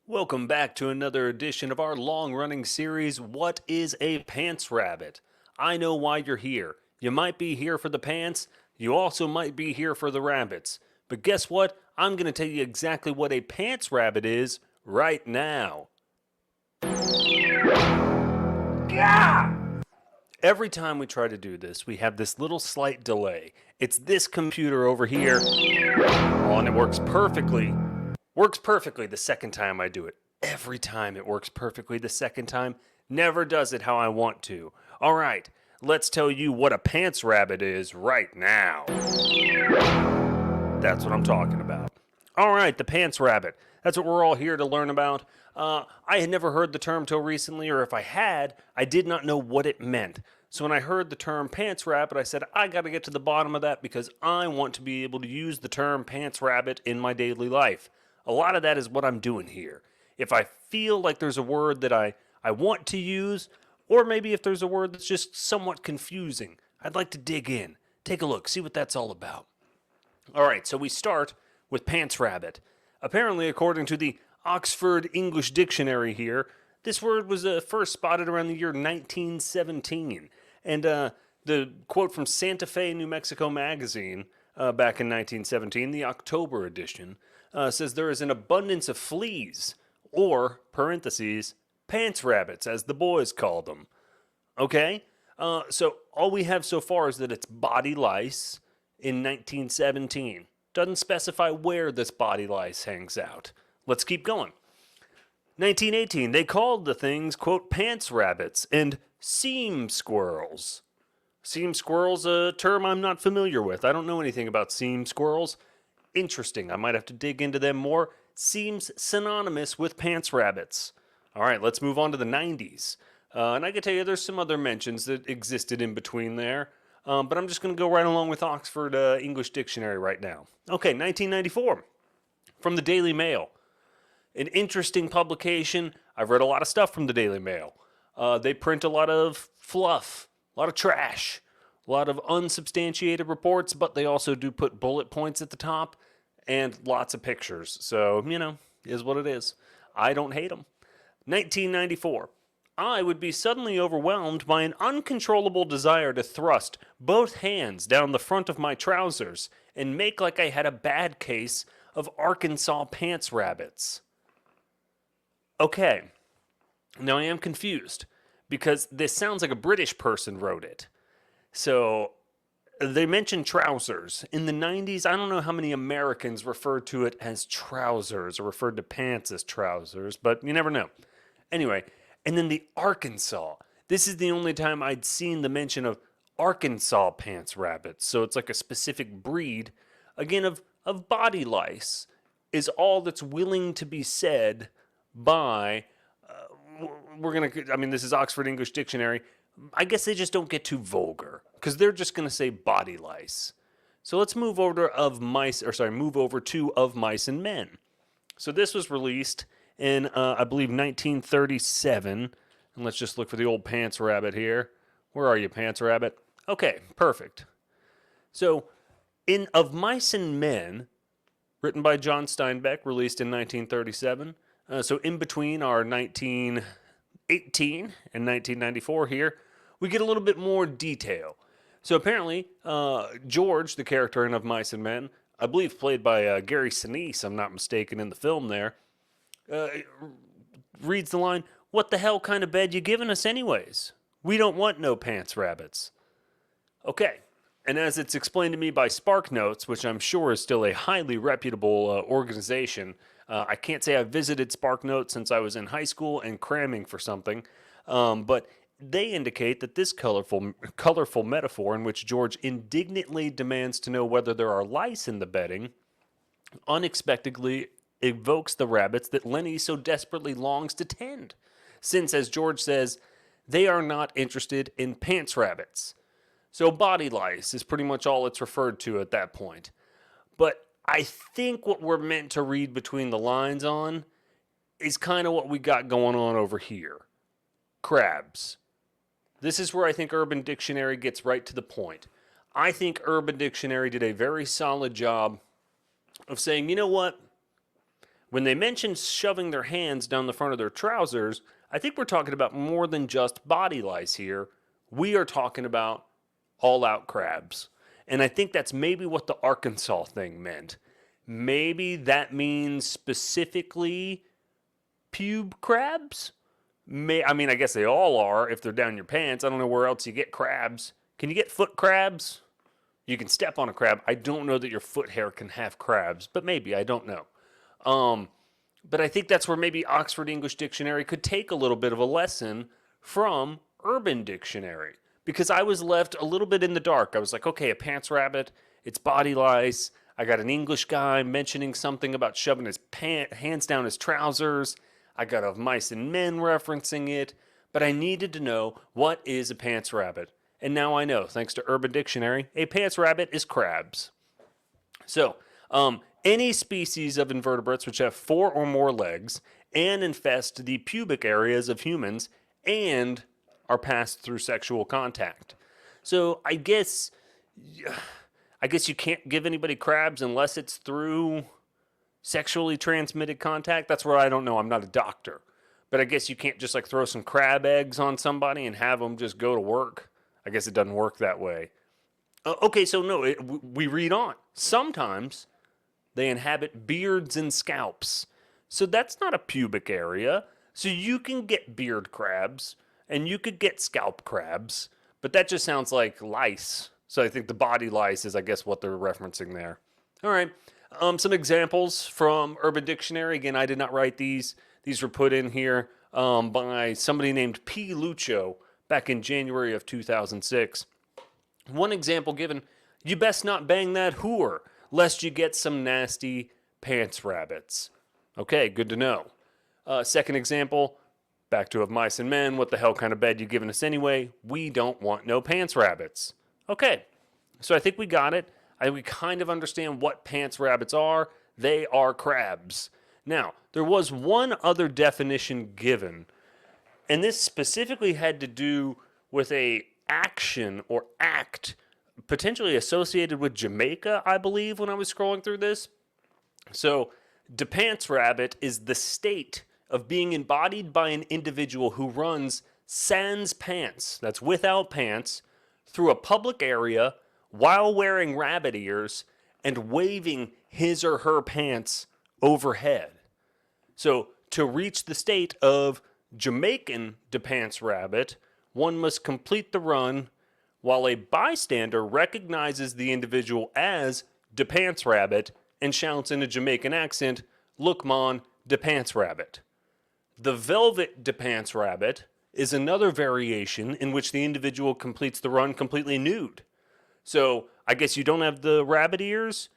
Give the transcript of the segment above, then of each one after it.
Welcome back to another edition of our long-running series, What is a Pants Rabbit? I know why you're here. You might be here for the pants, you also might be here for the rabbits. But guess what? I'm going to tell you exactly what a pants rabbit is right now. Every time we try to do this, we have this little slight delay. It's this computer over here. Oh, and it works perfectly. Works perfectly the second time I do it. Every time it works perfectly the second time. Never does it how I want to. All right, let's tell you what a pants rabbit is right now. That's what I'm talking about. All right, the pants rabbit. That's what we're all here to learn about. I had never heard the term till recently, or if I had, I did not know what it meant. So when I heard the term pants rabbit, I said, I got to get to the bottom of that because I want to be able to use the term pants rabbit in my daily life. A lot of that is what I'm doing here. If I feel like there's a word that I want to use, or maybe if there's a word that's just somewhat confusing, I'd like to dig in, take a look, see what that's all about. All right, so we start with pants rabbit. Apparently, according to the Oxford English Dictionary here, this word was first spotted around the year 1917. And the quote from Santa Fe, New Mexico magazine back in 1917, the October edition, says there is an abundance of fleas, or, parentheses, pants rabbits, as the boys called them. Okay? So all we have so far is that it's body lice in 1917. Doesn't specify where this body lice hangs out. Let's keep going. 1918, they called the things, quote, pants rabbits and seam squirrels. Seam squirrels, a term I'm not familiar with. I don't know anything about seam squirrels. Interesting. I might have to dig into them more. Seems synonymous with pants rabbits. All right, let's move on to the 90s. And I can tell you there's some other mentions that existed in between there. But I'm just going to go right along with Oxford English Dictionary right now. Okay, 1994. From the Daily Mail. An interesting publication. I've read a lot of stuff from the Daily Mail. They print a lot of fluff, a lot of trash, a lot of unsubstantiated reports, but they also do put bullet points at the top and lots of pictures. So, is what it is. I don't hate them. 1994. I would be suddenly overwhelmed by an uncontrollable desire to thrust both hands down the front of my trousers and make like I had a bad case of Arkansas pants rabbits. Okay, now I am confused because this sounds like a British person wrote it. So they mentioned trousers. In the 90s, I don't know how many Americans referred to it as trousers or referred to pants as trousers, but you never know. Anyway, and then the Arkansas. This is the only time I'd seen the mention of Arkansas pants rabbits. So it's like a specific breed, again, of body lice, is all that's willing to be said by, this is Oxford English Dictionary. I guess they just don't get too vulgar because they're just going to say body lice. So let's move over to Of Mice and Men. So this was released in, I believe, 1937. And let's just look for the old pants rabbit here. Where are you, pants rabbit? Okay, perfect. So in Of Mice and Men, written by John Steinbeck, released in 1937. So in between our 1918 and 1994 here, we get a little bit more detail. So apparently, George, the character in Of Mice and Men, I believe played by Gary Sinise, I'm not mistaken, in the film there, reads the line, "What the hell kind of bed you giving us anyways? We don't want no pants rabbits." Okay, and as it's explained to me by SparkNotes, which I'm sure is still a highly reputable organization, I can't say I've visited SparkNotes since I was in high school and cramming for something, but they indicate that this colorful metaphor in which George indignantly demands to know whether there are lice in the bedding unexpectedly evokes the rabbits that Lenny so desperately longs to tend, since, as George says, they are not interested in pants rabbits. So body lice is pretty much all it's referred to at that point. But I think what we're meant to read between the lines on is kind of what we got going on over here. Crabs. This is where I think Urban Dictionary gets right to the point. I think Urban Dictionary did a very solid job of saying, you know what? When they mention shoving their hands down the front of their trousers, I think we're talking about more than just body lice here. We are talking about all out crabs. And I think that's maybe what the Arkansas thing meant. Maybe that means specifically pube crabs? I guess they all are if they're down your pants. I don't know where else you get crabs. Can you get foot crabs? You can step on a crab. I don't know that your foot hair can have crabs, but maybe. I don't know. But I think that's where maybe Oxford English Dictionary could take a little bit of a lesson from Urban Dictionary. Because I was left a little bit in the dark. I was like, okay, a pants rabbit, it's body lice. I got an English guy mentioning something about shoving his hands down his trousers. I got a mice and men referencing it. But I needed to know, what is a pants rabbit? And now I know, thanks to Urban Dictionary, a pants rabbit is crabs. So, any species of invertebrates which have 4 or more legs and infest the pubic areas of humans and are passed through sexual contact. So I guess you can't give anybody crabs unless it's through sexually transmitted contact. That's where I don't know. I'm not a doctor. But I guess you can't just like throw some crab eggs on somebody and have them just go to work. I guess it doesn't work that way. Okay, so no, we read on. Sometimes they inhabit beards and scalps. So that's not a pubic area. So you can get beard crabs and you could get scalp crabs, but that just sounds like lice. So I think the body lice is, I guess, what they're referencing there. All right. Some examples from Urban Dictionary. Again, I did not write these. These were put in here by somebody named P. Lucho back in January of 2006. One example given, you best not bang that whore, lest you get some nasty pants rabbits. Okay, good to know. Second example, back to of mice and men, what the hell kind of bed you giving us anyway? We don't want no pants rabbits. Okay, so I think we got it. We kind of understand what pants rabbits are. They are crabs. Now, there was one other definition given, and this specifically had to do with a action or act potentially associated with Jamaica, I believe, when I was scrolling through this. So, DePants rabbit is the state of being embodied by an individual who runs sans pants, that's without pants, through a public area while wearing rabbit ears and waving his or her pants overhead. So, to reach the state of Jamaican DePants rabbit, one must complete the run while a bystander recognizes the individual as DePants rabbit and shouts in a Jamaican accent, "Look, mon, DePants rabbit." The velvet DePants rabbit is another variation in which the individual completes the run completely nude. So, I guess you don't have the rabbit ears?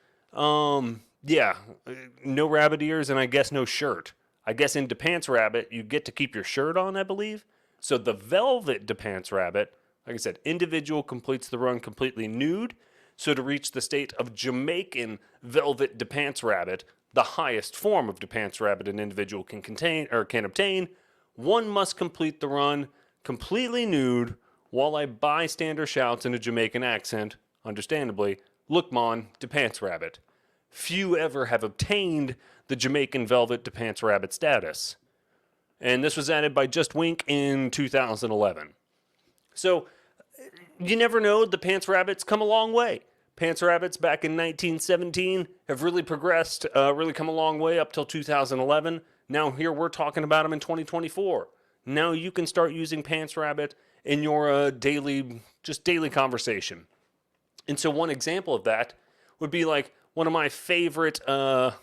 Yeah, no rabbit ears and I guess no shirt. I guess in DePants rabbit, you get to keep your shirt on, I believe. So the velvet DePants rabbit, like I said, individual completes the run completely nude. So to reach the state of Jamaican velvet DePants rabbit, the highest form of DePants rabbit an individual can obtain, one must complete the run completely nude while a bystander shouts in a Jamaican accent, understandably, "Look, mon, DePants rabbit." Few ever have obtained the Jamaican velvet DePants rabbit status. And this was added by Just Wink in 2011. So, you never know, the pants rabbits come a long way. Pants rabbits back in 1917 have really progressed, really come a long way up till 2011. Now here we're talking about them in 2024. Now you can start using pants rabbit in your daily conversation. And so one example of that would be like one of my favorite quotes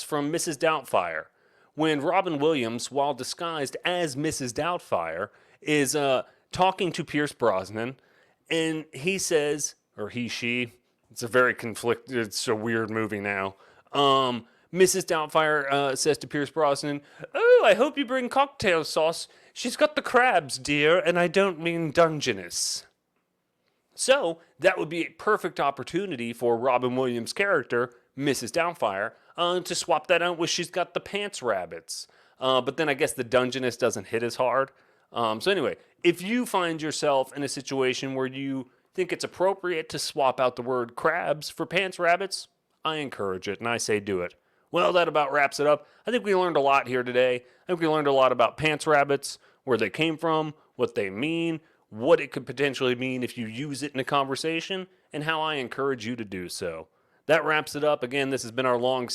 from Mrs. Doubtfire, when Robin Williams, while disguised as Mrs. Doubtfire, is talking to Pierce Brosnan, and he says, or she, it's a weird movie now. Mrs. Doubtfire says to Pierce Brosnan, "Oh, I hope you bring cocktail sauce. She's got the crabs, dear, and I don't mean Dungeness." So, that would be a perfect opportunity for Robin Williams' character, Mrs. Doubtfire, to swap that out with "she's got the pants rabbits." But then I guess the Dungeness doesn't hit as hard. So anyway, if you find yourself in a situation where you think it's appropriate to swap out the word crabs for pants rabbits, I encourage it and I say do it. Well, that about wraps it up. I think we learned a lot here today. I think we learned a lot about pants rabbits, where they came from, what they mean, what it could potentially mean if you use it in a conversation, and how I encourage you to do so. That wraps it up. Again, this has been our long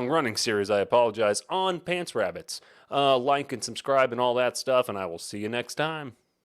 running series, I apologize, on pants rabbits. Like and subscribe and all that stuff, and I will see you next time.